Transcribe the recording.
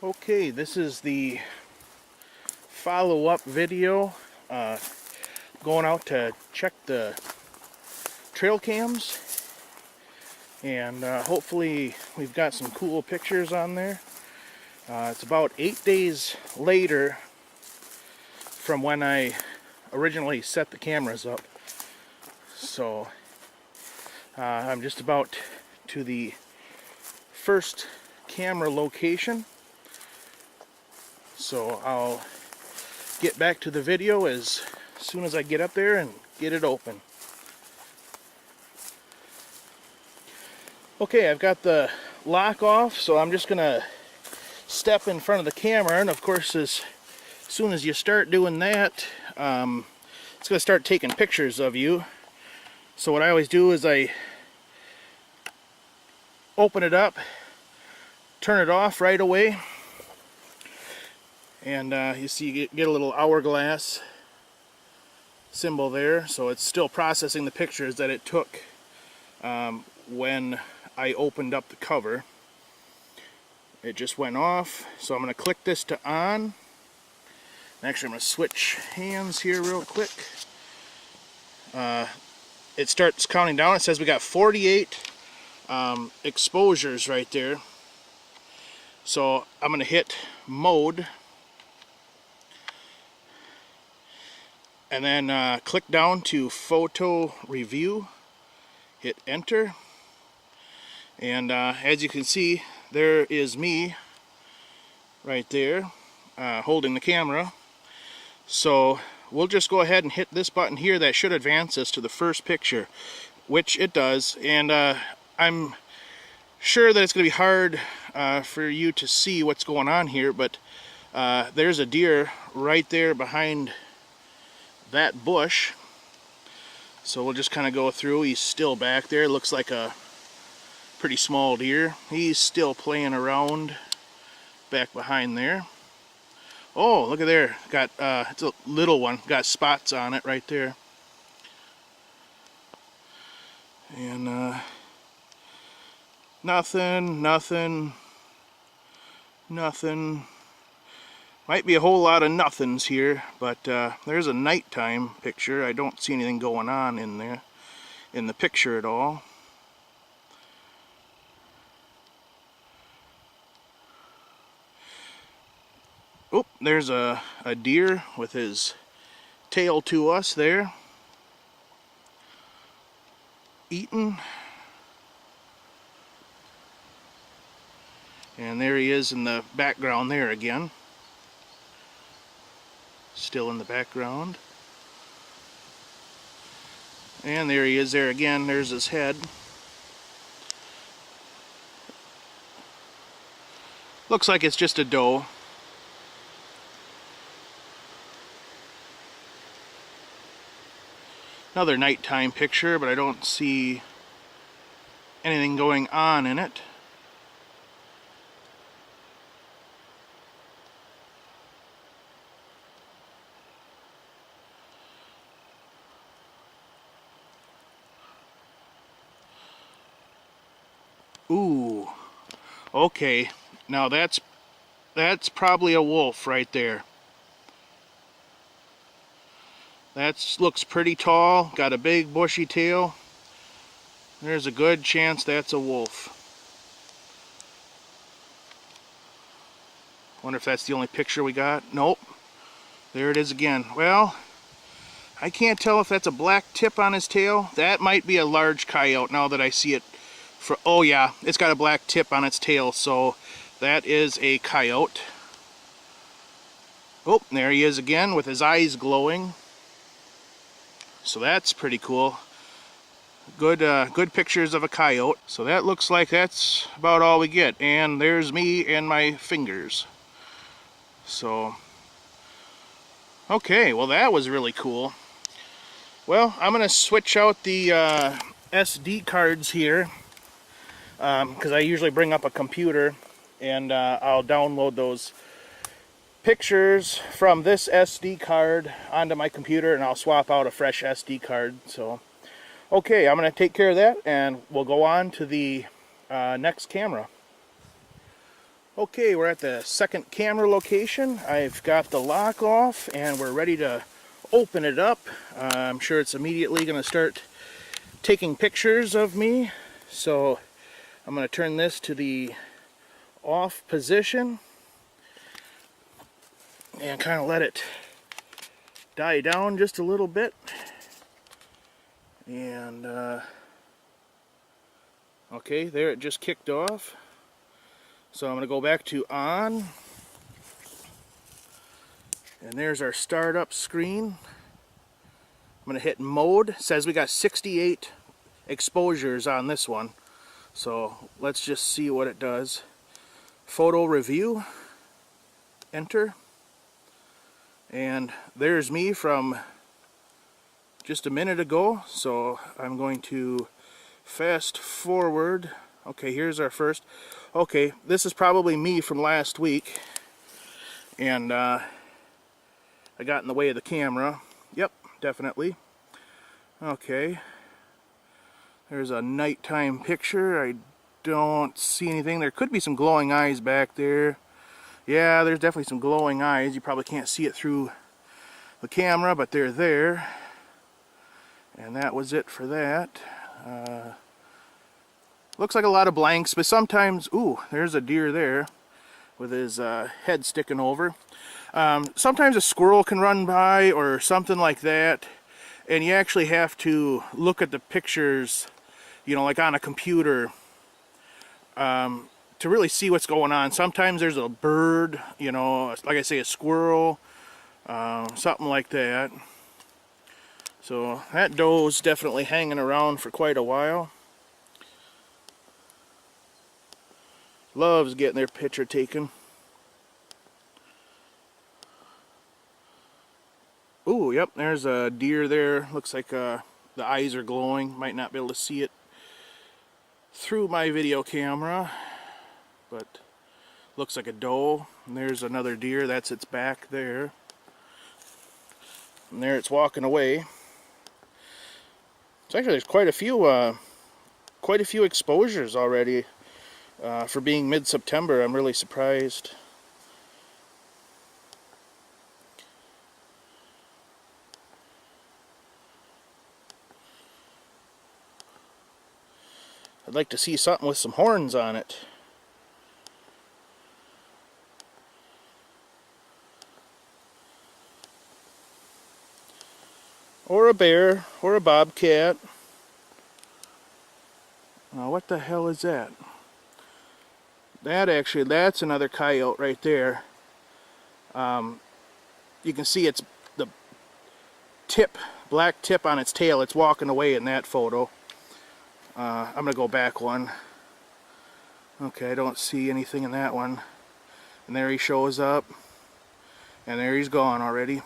Okay, this is the follow-up video. Going out to check the trail cams, and hopefully we've got some cool pictures on there. It's about 8 days later from when I originally set the cameras up, so I'm just about to the first camera location. So I'll get back to the video as soon as I get up there and get it open. Okay, I've got the lock off, so I'm just gonna step in front of the camera, and of course as soon as you start doing that, it's gonna start taking pictures of you. So what I always do is I open it up, turn it off right away, and you see you get a little hourglass symbol there, so it's still processing the pictures that it took when I opened up the cover. It just went off, so I'm going to click this to on. Actually, I'm going to switch hands here real quick. It starts counting down. It says we got 48 exposures right there. So I'm going to hit mode, and then click down to photo review, hit enter, and as you can see, there is me right there holding the camera. So we'll just go ahead and hit this button here. That should advance us to the first picture, which it does, and I'm sure that it's going to be hard for you to see what's going on here, but there's a deer right there behind that bush. So we'll just kind of go through. He's still back there. Looks like a pretty small deer. He's still playing around back behind there. Oh, look at there. Got it's a little one. Got spots on it right there. And nothing. Might be a whole lot of nothings here, but there's a nighttime picture. I don't see anything going on in there, in the picture at all. Oh, there's a deer with his tail to us there, eating. And there he is in the background there again. Still in the background. And there he is there again. There's his head. Looks like it's just a doe. Another nighttime picture, but I don't see anything going on in it. Ooh, okay, now that's probably a wolf right there. That looks pretty tall, got a big bushy tail. There's a good chance that's a wolf. Wonder if that's the only picture we got. Nope, there it is again. Well, I can't tell if that's a black tip on his tail. That might be a large coyote now that I see it. Oh yeah, it's got a black tip on its tail, so that is a coyote. Oh, there he is again with his eyes glowing. So that's pretty cool. Good pictures of a coyote. So that looks like that's about all we get. And there's me and my fingers. So, okay, well that was really cool. Well, I'm going to switch out the SD cards here, because I usually bring up a computer and I'll download those pictures from this SD card onto my computer, and I'll swap out a fresh SD card. So okay, I'm going to take care of that and we'll go on to the next camera. Okay, we're at the second camera location. I've got the lock off and we're ready to open it up. I'm sure it's immediately going to start taking pictures of me. So I'm going to turn this to the off position and kind of let it die down just a little bit. And okay, there, it just kicked off. So I'm going to go back to on, and there's our startup screen. I'm going to hit mode. It says we got 68 exposures on this one, so let's just see what it does. Photo review, enter, and there's me from just a minute ago. So I'm going to fast forward. Okay, here's our first. Okay, this is probably me from last week, and I got in the way of the camera. Yep, definitely. Okay, there's a nighttime picture. I don't see anything. There could be some glowing eyes back there. Yeah, there's definitely some glowing eyes. You probably can't see it through the camera, but they're there. And that was it for that. Looks like a lot of blanks, but sometimes, ooh, there's a deer there with his head sticking over. Sometimes a squirrel can run by or something like that, and you actually have to look at the pictures, you know, like on a computer, to really see what's going on. Sometimes there's a bird, you know, like I say, a squirrel, something like that. So that doe's definitely hanging around for quite a while. Loves getting their picture taken. Ooh, yep, there's a deer there. Looks like the eyes are glowing. Might not be able to see it through my video camera, but looks like a doe. And there's another deer. That's its back there. And there it's walking away. So actually, there's quite a few exposures already. For being mid-September, I'm really surprised. I'd like to see something with some horns on it. Or a bear, or a bobcat. What the hell is that? That's another coyote right there. You can see it's the tip, black tip on its tail. It's walking away in that photo. I'm going to go back one. Okay, I don't see anything in that one. And there he shows up. And there he's gone already.